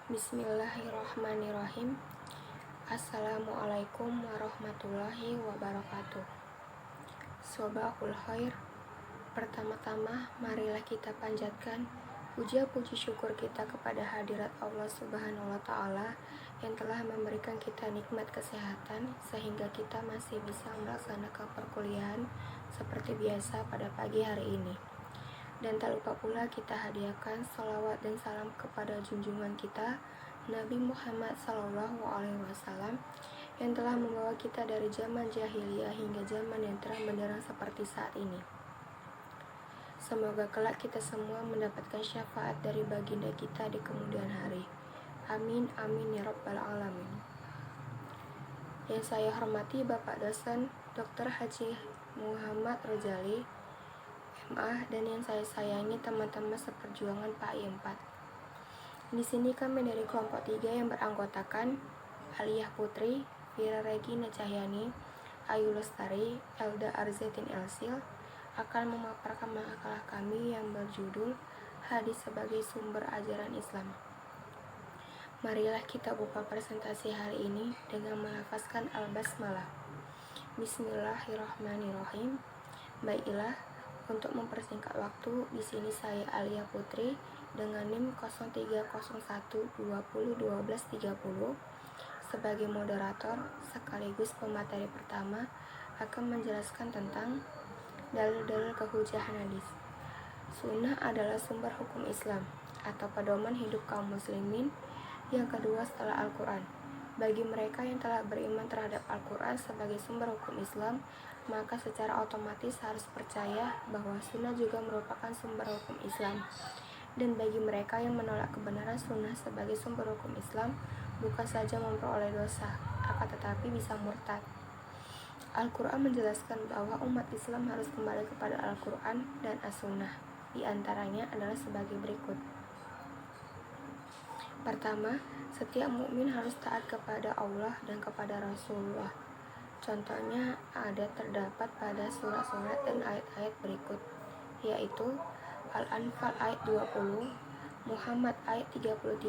Bismillahirrahmanirrahim. Assalamualaikum warahmatullahi wabarakatuh. Sobahul khair. Pertama-tama, marilah kita panjatkan puja-puji syukur kita kepada hadirat Allah Subhanahu wa Ta'ala yang telah memberikan kita nikmat kesehatan sehingga kita masih bisa melaksanakan perkuliahan seperti biasa pada pagi hari ini. Dan tak lupa pula kita hadiahkan salawat dan salam kepada junjungan kita Nabi Muhammad SAW yang telah membawa kita dari zaman jahiliyah hingga zaman yang terang benderang seperti saat ini. Semoga kelak kita semua mendapatkan syafaat dari baginda kita di kemudian hari. Amin amin ya rabbal alamin. Yang saya hormati Bapak dosen Dr. Haji Muhammad Rozali MA, dan yang saya sayangi teman-teman seperjuangan PAI 4. Di sini kami dari kelompok 3 yang beranggotakan Aliyah Putri, Fira Regina Cahyani, Ayu Lestari, Elda Arzetin Elsil akan memaparkan makalah kami yang berjudul Hadis sebagai Sumber Ajaran Islam. Marilah kita buka presentasi hari ini dengan melafazkan Al-Basmalah. Bismillahirrahmanirrahim. Baiklah, untuk mempersingkat waktu, di sini saya Aliyah Putri dengan NIM 0301201230 sebagai moderator sekaligus pemateri pertama akan menjelaskan tentang dalil-dalil kehujahan hadis. Sunnah adalah sumber hukum Islam atau pedoman hidup kaum muslimin yang kedua setelah Al-Quran. Bagi mereka yang telah beriman terhadap Al-Quran sebagai sumber hukum Islam, maka secara otomatis harus percaya bahwa sunnah juga merupakan sumber hukum Islam. Dan bagi mereka yang menolak kebenaran sunnah sebagai sumber hukum Islam, bukan saja memperoleh dosa, akan tetapi bisa murtad. Al-Quran menjelaskan bahwa umat Islam harus kembali kepada Al-Quran dan As-Sunnah. Di antaranya adalah sebagai berikut. Pertama, setiap mukmin harus taat kepada Allah dan kepada Rasulullah. Contohnya terdapat pada surat-surat dan ayat-ayat berikut, yaitu Al-Anfal ayat 20, Muhammad ayat 33,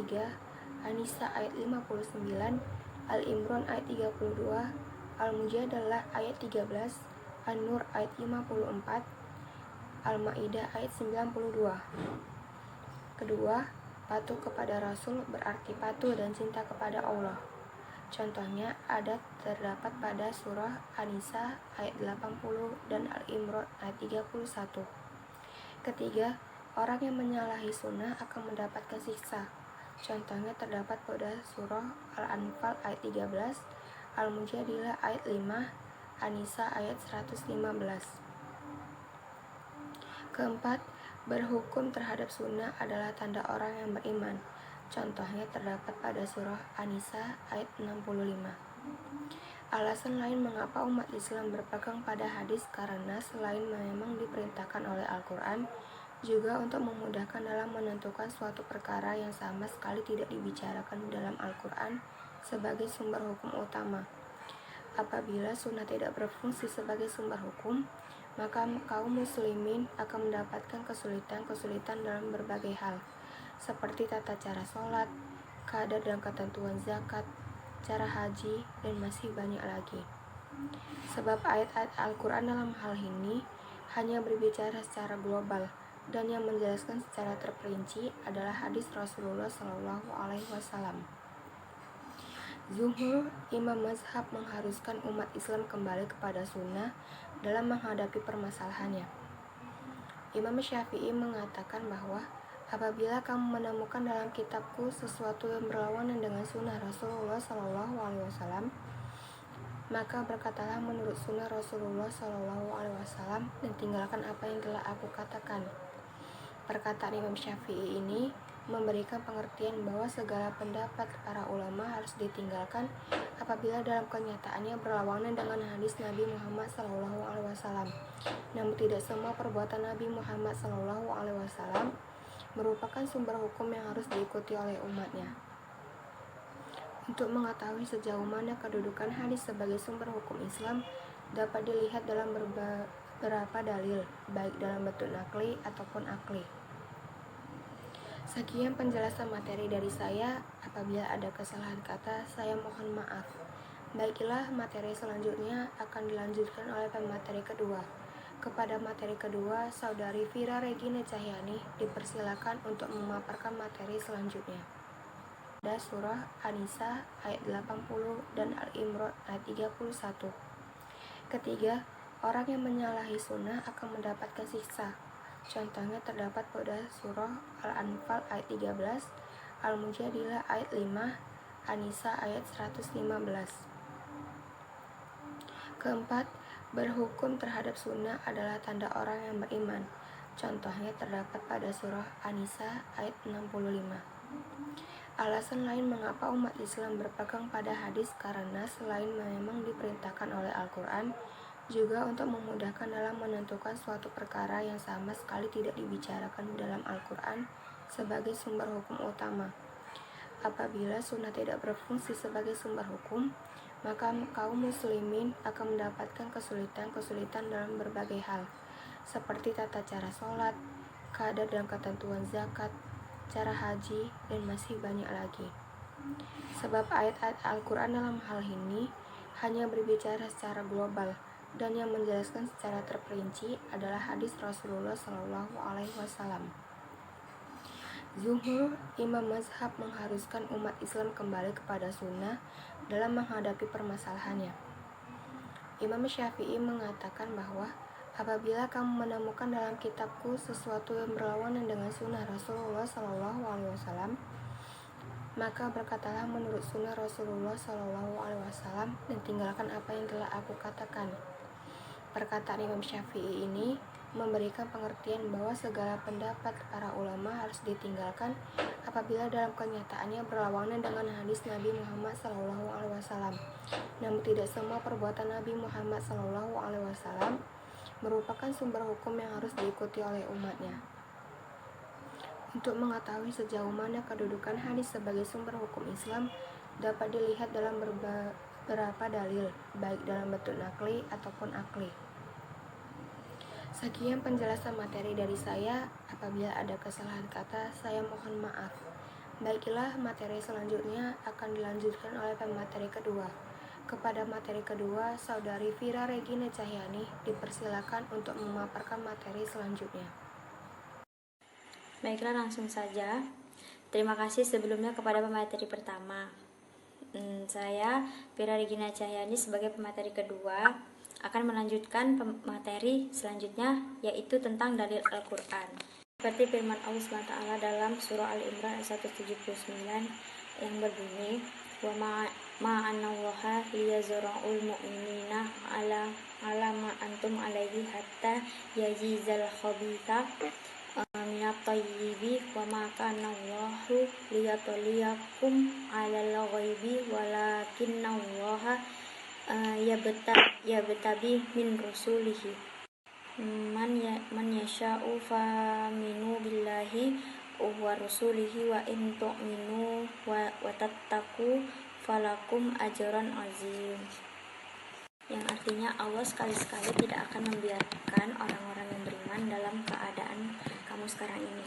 An-Nisa ayat 59, Al-Imran ayat 32, Al-Mujadalah ayat 13, An-Nur ayat 54, Al-Maidah ayat 92. Kedua, patuh kepada Rasul berarti patuh dan cinta kepada Allah. Contohnya terdapat pada surah An-Nisa ayat 80 dan Al-Imran ayat 31. Ketiga, orang yang menyalahi sunnah akan mendapatkan siksa. Contohnya terdapat pada surah Al-Anfal ayat 13, Al-Mujadilah ayat 5, An-Nisa ayat 115. Keempat, berhukum terhadap sunnah adalah tanda orang yang beriman. Contohnya terdapat pada surah An-Nisa ayat 65. Alasan lain mengapa umat Islam berpegang pada hadis karena selain memang diperintahkan oleh Al-Quran, juga untuk memudahkan dalam menentukan suatu perkara yang sama sekali tidak dibicarakan dalam Al-Quran sebagai sumber hukum utama. Apabila sunnah tidak berfungsi sebagai sumber hukum, maka kaum muslimin akan mendapatkan kesulitan-kesulitan dalam berbagai hal, seperti tata cara sholat, kadar dan ketentuan zakat, cara haji, dan masih banyak lagi. Sebab ayat-ayat Al-Quran dalam hal ini hanya berbicara secara global, dan yang menjelaskan secara terperinci adalah hadis Rasulullah SAW. Zuhur, imam mazhab mengharuskan umat Islam kembali kepada sunnah dalam menghadapi permasalahannya. Imam Syafi'i mengatakan bahwa apabila kamu menemukan dalam kitabku sesuatu yang berlawanan dengan sunnah Rasulullah SAW, maka berkatalah menurut sunnah Rasulullah SAW dan tinggalkan apa yang telah aku katakan. Perkataan Imam Syafi'i ini memberikan pengertian bahwa segala pendapat para ulama harus ditinggalkan apabila dalam kenyataannya berlawanan dengan hadis Nabi Muhammad SAW. Namun tidak semua perbuatan Nabi Muhammad SAW merupakan sumber hukum yang harus diikuti oleh umatnya. Untuk mengetahui sejauh mana kedudukan hadis sebagai sumber hukum Islam dapat dilihat dalam beberapa dalil, baik dalam bentuk nakli ataupun akli. Sekian penjelasan materi dari saya. Apabila ada kesalahan kata, saya mohon maaf. Baiklah, materi selanjutnya akan dilanjutkan oleh pemateri kedua. Kepada materi kedua, Saudari Vira Regina Cahyani dipersilakan untuk memaparkan materi selanjutnya. Pada surah An-Nisa ayat 80 dan Al-Imran ayat 31. Ketiga, orang yang menyalahi sunnah akan mendapatkan siksa. Contohnya terdapat pada surah Al-Anfal ayat 13, Al-Mujadilah ayat 5, An-Nisa ayat 115. Keempat, berhukum terhadap sunnah adalah tanda orang yang beriman. Contohnya terdapat pada surah An-Nisa ayat 65. Alasan lain mengapa umat Islam berpegang pada hadis karena selain memang diperintahkan oleh Al-Quran, juga untuk memudahkan dalam menentukan suatu perkara yang sama sekali tidak dibicarakan dalam Al-Quran sebagai sumber hukum utama. Apabila sunnah tidak berfungsi sebagai sumber hukum, maka kaum muslimin akan mendapatkan kesulitan-kesulitan dalam berbagai hal, seperti tata cara sholat, kadar dan ketentuan zakat, cara haji, dan masih banyak lagi. Sebab ayat-ayat Al-Quran dalam hal ini hanya berbicara secara global, dan yang menjelaskan secara terperinci adalah hadis Rasulullah SAW. Zuhur, imam mazhab mengharuskan umat Islam kembali kepada sunnah dalam menghadapi permasalahannya. Imam Syafi'i mengatakan bahwa apabila kamu menemukan dalam kitabku sesuatu yang berlawanan dengan sunnah Rasulullah SAW, maka berkatalah menurut sunnah Rasulullah SAW dan tinggalkan apa yang telah aku katakan. Perkataan Imam Syafi'i ini memberikan pengertian bahwa segala pendapat para ulama harus ditinggalkan apabila dalam kenyataannya berlawanan dengan hadis Nabi Muhammad SAW. Namun tidak semua perbuatan Nabi Muhammad SAW merupakan sumber hukum yang harus diikuti oleh umatnya. Untuk mengetahui sejauh mana kedudukan hadis sebagai sumber hukum Islam dapat dilihat dalam beberapa dalil, baik dalam bentuk nakli ataupun akli. Sekian penjelasan materi dari saya. Apabila ada kesalahan kata, saya mohon maaf. Baiklah, materi selanjutnya akan dilanjutkan oleh pemateri kedua. Kepada materi kedua, Saudari Vira Regina Cahyani dipersilakan untuk memaparkan materi selanjutnya. Baiklah, langsung saja. Terima kasih sebelumnya kepada pemateri pertama. Saya Vira Regina Cahyani sebagai pemateri kedua akan melanjutkan materi selanjutnya, yaitu tentang dalil Al-Quran. Seperti firman Allah SWT dalam surah Al-Imran ayat 179 yang berbunyi, wa ma'anallaha liyazra'ul mu'minina ala ma antum alaihi hatta yajizal khabitha minat thayyibi wa ma kana Allahu liyatliyakum 'alal ghaibi walakinnallaha yabtabi min rusulihi man yasha'u fa minu billahi wa rusulihi wa in tu'minu wa tattaqu falakum ajran azim. Yang artinya Allah sekali-sekali tidak akan membiarkan orang-orang yang beriman dalam keadaan kamu sekarang ini,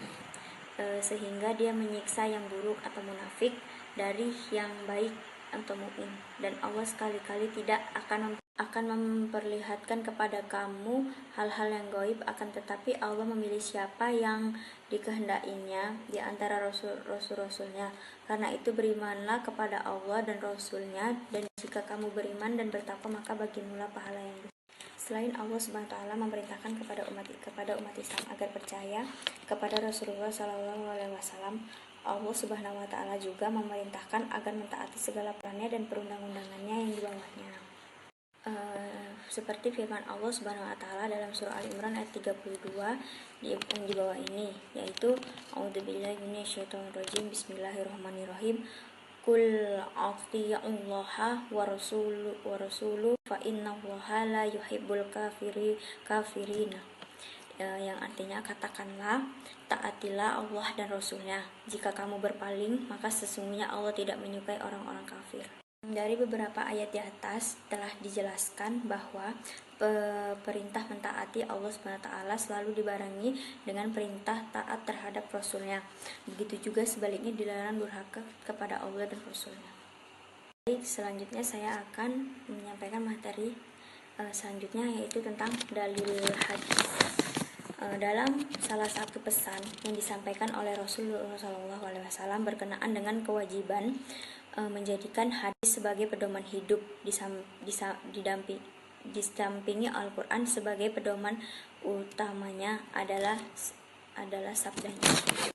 sehingga dia menyiksa yang buruk atau munafik dari yang baik atau mukmin, dan Allah sekali-kali tidak akan memperlihatkan kepada kamu hal-hal yang gaib, akan tetapi Allah memilih siapa yang dikehendakinya di antara rasul-rasulnya. Karena itu berimanlah kepada Allah dan Rasulnya, dan jika kamu beriman dan bertakwa maka bagimulah pahala yang besar. Selain Allah SWT memerintahkan kepada umat Islam agar percaya kepada Rasulullah SAW, Allah Subhanahu wa Ta'ala juga memerintahkan agar mentaati segala perannya dan perundang-undangannya yang di bawahnya. Seperti firman Allah Subhanahu wa Ta'ala dalam surah Al-Imran ayat 32 yang di bawah ini, yaitu A'udzubillahi minasyaitonirrajim, Bismillahirrahmanirrahim. Qul atii'ullaha wa rasuluhu fa innallaha la yuhibbul kafirina. Yang artinya, katakanlah, taatilah Allah dan Rasulnya. Jika kamu berpaling, maka sesungguhnya Allah tidak menyukai orang-orang kafir. Dari beberapa ayat di atas telah dijelaskan bahwa perintah mentaati Allah SWT selalu dibarengi dengan perintah taat terhadap Rasulnya. Begitu juga sebaliknya dilarang durhaka kepada Allah dan Rasulnya. Baik, selanjutnya saya akan menyampaikan materi selanjutnya, yaitu tentang dalil hadis. Dalam salah satu pesan yang disampaikan oleh Rasulullah SAW berkenaan dengan kewajiban menjadikan hadis sebagai pedoman hidup didampingi Al-Quran sebagai pedoman utamanya adalah sabdanya.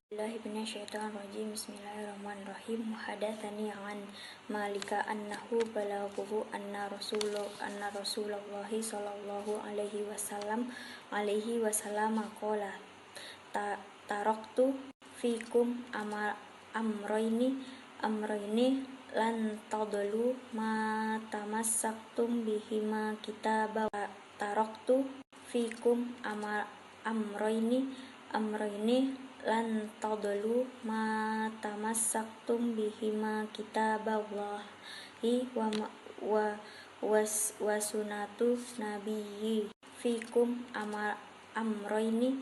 Bismillahirrahmanirrahim. Bismillahirrahmanirrahim. Muhadatsani an Malika annahu balaghuhu anna Rasulullah sallallahu alaihi wasallam qala taraktu fikum amrayni lan tadlu ma tamassaktum bihima kitaballah. Taraktu fikum amrayni lan tadlu ma tamassaktum bihima kitaballahi wa sunatu nabiyyi fikum amrayni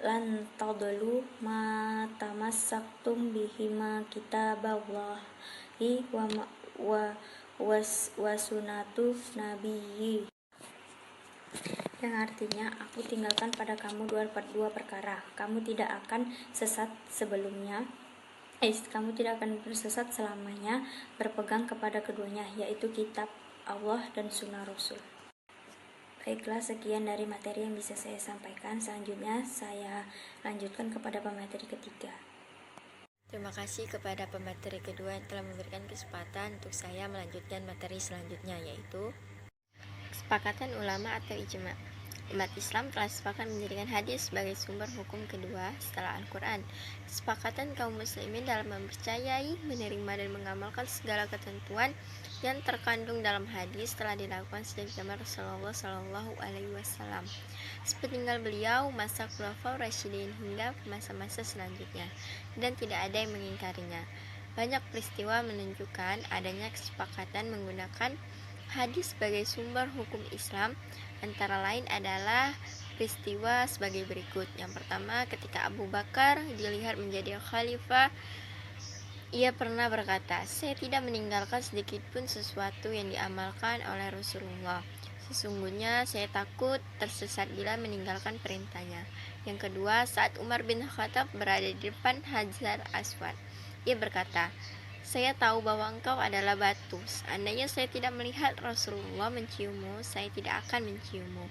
lan tadlu ma tamassaktum bihima kitaballahi wa sunatu nabiyyi, yang artinya aku tinggalkan pada kamu dua perkara. Kamu tidak akan sesat bersesat selamanya berpegang kepada keduanya, yaitu kitab Allah dan sunnah Rasul. Baiklah, sekian dari materi yang bisa saya sampaikan. Selanjutnya saya lanjutkan kepada pemateri ketiga. Terima kasih kepada pemateri kedua yang telah memberikan kesempatan untuk saya melanjutkan materi selanjutnya, yaitu kesepakatan ulama atau ijma. Umat Islam telah sepakat menjadikan hadis sebagai sumber hukum kedua setelah Al-Quran. Kesepakatan kaum muslimin dalam mempercayai, menerima, dan mengamalkan segala ketentuan yang terkandung dalam hadis telah dilakukan sejak zaman Rasulullah Shallallahu Alaihi Wasallam, sepeninggal beliau, masa Khulafaur Rasyidin hingga masa-masa selanjutnya, dan tidak ada yang mengingkarinya. Banyak peristiwa menunjukkan adanya kesepakatan menggunakan hadis sebagai sumber hukum Islam. Antara lain adalah peristiwa sebagai berikut. Yang pertama, ketika Abu Bakar dilihat menjadi khalifah, ia pernah berkata, "Saya tidak meninggalkan sedikit pun sesuatu yang diamalkan oleh Rasulullah. Sesungguhnya saya takut tersesat bila meninggalkan perintahnya." Yang kedua, saat Umar bin Khattab berada di depan Hajar Aswad, ia berkata, "Saya tahu bahwa engkau adalah batu. Seandainya saya tidak melihat Rasulullah menciummu, saya tidak akan menciummu."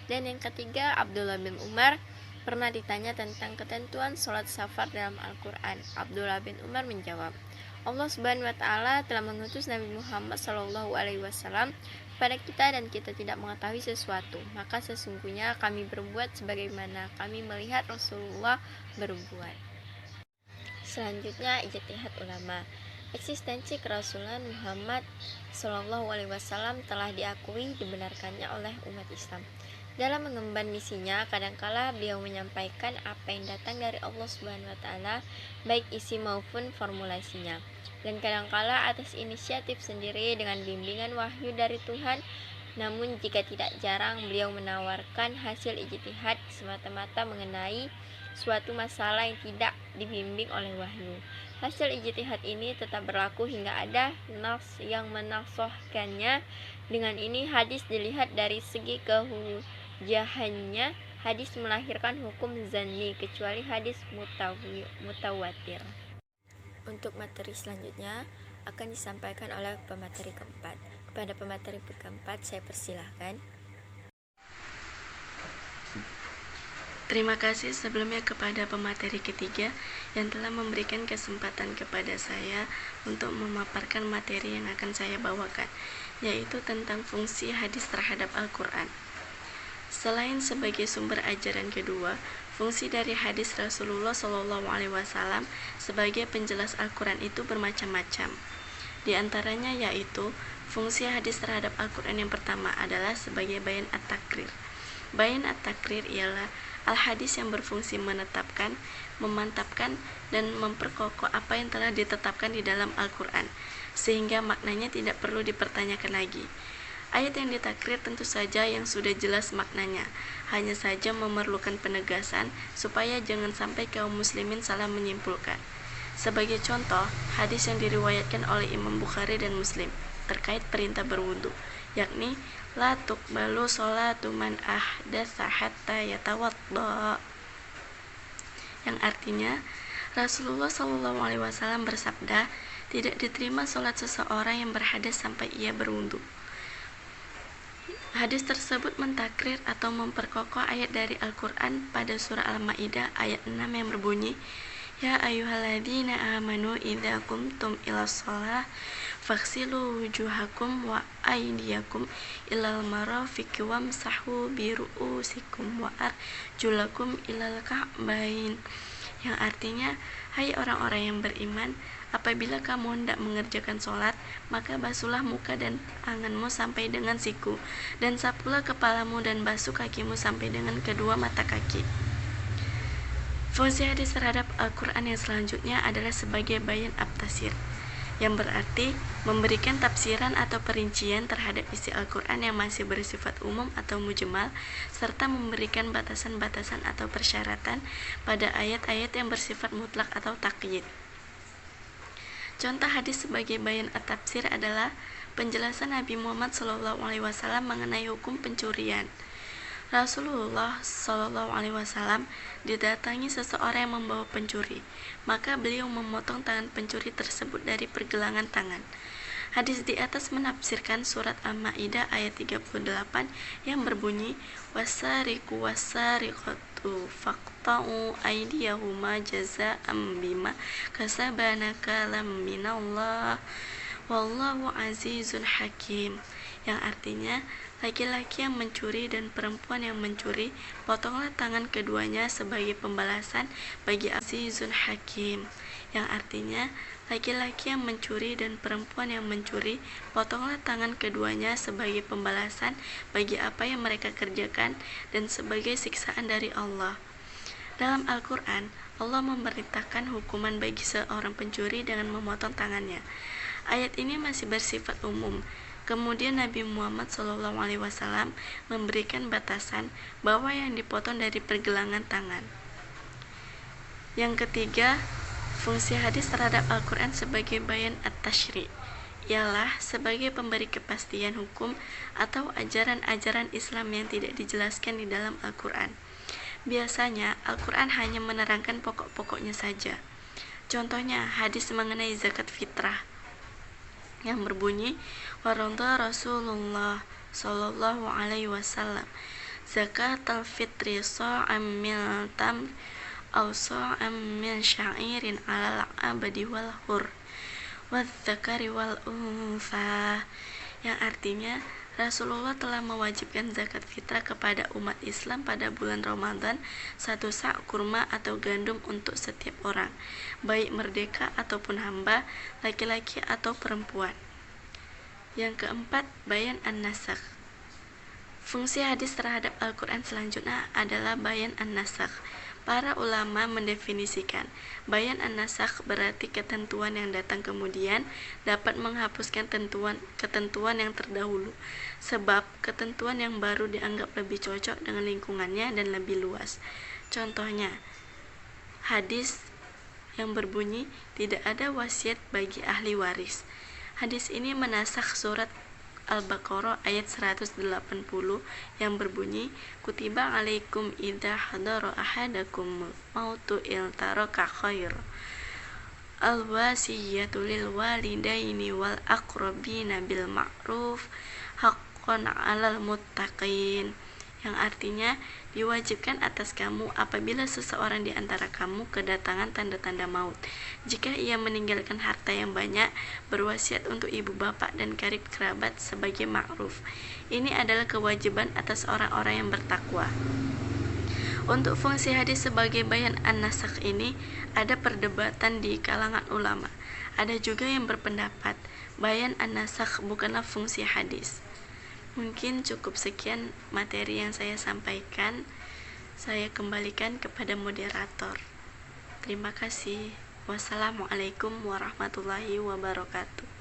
Dan yang ketiga, Abdullah bin Umar pernah ditanya tentang ketentuan sholat safar dalam Al-Quran. Abdullah bin Umar menjawab, "Allah Subhanahu wa Ta'ala telah mengutus Nabi Muhammad SAW kepada kita dan kita tidak mengetahui sesuatu. Maka sesungguhnya kami berbuat sebagaimana kami melihat Rasulullah berbuat." Selanjutnya, ijtihad ulama. Eksistensi kerasulan Muhammad SAW telah diakui dibenarkannya oleh umat Islam. Dalam mengemban misinya, kadangkala beliau menyampaikan apa yang datang dari Allah Subhanahu wa Ta'ala, baik isi maupun formulasinya, dan kadangkala atas inisiatif sendiri dengan bimbingan wahyu dari Tuhan. Namun jika tidak jarang beliau menawarkan hasil ijtihad semata-mata mengenai suatu masalah yang tidak dibimbing oleh wahyu. Hasil ijtihad ini tetap berlaku hingga ada nas yang menasahkannya. Dengan ini hadis dilihat dari segi kehujahannya. Hadis melahirkan hukum zanni kecuali hadis mutawatir. Untuk materi selanjutnya akan disampaikan oleh pemateri keempat. Kepada pemateri keempat saya persilahkan. Terima kasih sebelumnya kepada pemateri ketiga yang telah memberikan kesempatan kepada saya untuk memaparkan materi yang akan saya bawakan, yaitu tentang fungsi hadis terhadap Al-Quran. Selain sebagai sumber ajaran kedua, fungsi dari hadis Rasulullah SAW sebagai penjelas Al-Quran itu bermacam-macam. Di antaranya yaitu fungsi hadis terhadap Al-Quran yang pertama adalah sebagai bayan at-takrir. Bayan at-takrir ialah al-hadis yang berfungsi menetapkan, memantapkan, dan memperkokoh apa yang telah ditetapkan di dalam Al-Quran, sehingga maknanya tidak perlu dipertanyakan lagi. Ayat yang ditakrir tentu saja yang sudah jelas maknanya, hanya saja memerlukan penegasan supaya jangan sampai kaum muslimin salah menyimpulkan. Sebagai contoh, hadis yang diriwayatkan oleh Imam Bukhari dan Muslim terkait perintah berwudu, yakni la tuqbalu sholatu man ahdatsa hatta yatawadda, yang artinya Rasulullah SAW bersabda, tidak diterima sholat seseorang yang berhadas sampai ia berwudu. Hadis tersebut mentakrir atau memperkokoh ayat dari Al-Quran pada surah Al-Ma'idah ayat 6 yang berbunyi, Ya ayyuhalladzina amanu idza qumtum ilas shalah faghsilu wujuhakum wa aydiyakum ilal marafiqi wamsahu bi ru'usikum wa arjulakum ilal ka'bain, yang artinya, hai orang-orang yang beriman, apabila kamu hendak mengerjakan sholat, maka basuhlah muka dan tanganmu sampai dengan siku, dan sapulah kepalamu dan basuh kakimu sampai dengan kedua mata kaki. Fungsi hadis terhadap Al-Quran yang selanjutnya adalah sebagai bayan at-tafsir, yang berarti memberikan tafsiran atau perincian terhadap isi Al-Quran yang masih bersifat umum atau mujmal, serta memberikan batasan-batasan atau persyaratan pada ayat-ayat yang bersifat mutlak atau taqyid. Contoh hadis sebagai bayan at-tafsir adalah penjelasan Nabi Muhammad SAW mengenai hukum pencurian. Rasulullah SAW didatangi seseorang yang membawa pencuri, maka beliau memotong tangan pencuri tersebut dari pergelangan tangan. Hadis di atas menafsirkan surat Al-Ma'idah ayat 38 yang berbunyi, wasariqu wasariqatu faqta'u aydiyahuma jazaa'an bima kasaba nakalam minallah wallahu azizun hakim, yang artinya laki-laki yang mencuri dan perempuan yang mencuri, potonglah tangan keduanya sebagai pembalasan bagi azizun hakim, yang artinya laki-laki yang mencuri dan perempuan yang mencuri, potonglah tangan keduanya sebagai pembalasan bagi apa yang mereka kerjakan dan sebagai siksaan dari Allah. Dalam Al-Quran, Allah memerintahkan hukuman bagi seorang pencuri dengan memotong tangannya. Ayat ini masih bersifat umum. Kemudian Nabi Muhammad SAW memberikan batasan bahwa yang dipotong dari pergelangan tangan. Yang ketiga, fungsi hadis terhadap Al-Quran sebagai bayan at-tashri' ialah sebagai pemberi kepastian hukum atau ajaran-ajaran Islam yang tidak dijelaskan di dalam Al-Quran. Biasanya, Al-Quran hanya menerangkan pokok-pokoknya saja. Contohnya, hadis mengenai zakat fitrah yang berbunyi, waradha Rasulullah sallallahu alaihi wasallam zakatul fitri sa'am min tamr aw sa'am min sya'irin 'alal 'abdi wal hur wadh-dzakari wal untha, yang artinya Rasulullah telah mewajibkan zakat fitrah kepada umat Islam pada bulan Ramadan 1 sa' kurma atau gandum untuk setiap orang, baik merdeka ataupun hamba, laki-laki atau perempuan. Yang keempat, bayan an-nasakh. Fungsi hadis terhadap Al-Quran selanjutnya adalah bayan an-nasakh. Para ulama mendefinisikan bayan an-nasakh berarti ketentuan yang datang kemudian dapat menghapuskan ketentuan yang terdahulu, sebab ketentuan yang baru dianggap lebih cocok dengan lingkungannya dan lebih luas. Contohnya, hadis yang berbunyi tidak ada wasiat bagi ahli waris. Hadis ini menasakh surat Al-Baqarah ayat 180 yang berbunyi, kutiba alaikum idza hadara ahadakum mautu il taraka khair al-wasiyatu lil walidaini wal aqrabina bil ma'ruf haqqan 'alal muttaqin, yang artinya diwajibkan atas kamu apabila seseorang di antara kamu kedatangan tanda-tanda maut, jika ia meninggalkan harta yang banyak, berwasiat untuk ibu bapak dan karib kerabat sebagai ma'ruf. Ini adalah kewajiban atas orang-orang yang bertakwa. Untuk fungsi hadis sebagai bayan an-nasakh ini ada perdebatan di kalangan ulama. Ada juga yang berpendapat bayan an-nasakh bukanlah fungsi hadis. Mungkin cukup sekian materi yang saya sampaikan. Saya kembalikan kepada moderator. Terima kasih. Wassalamualaikum warahmatullahi wabarakatuh.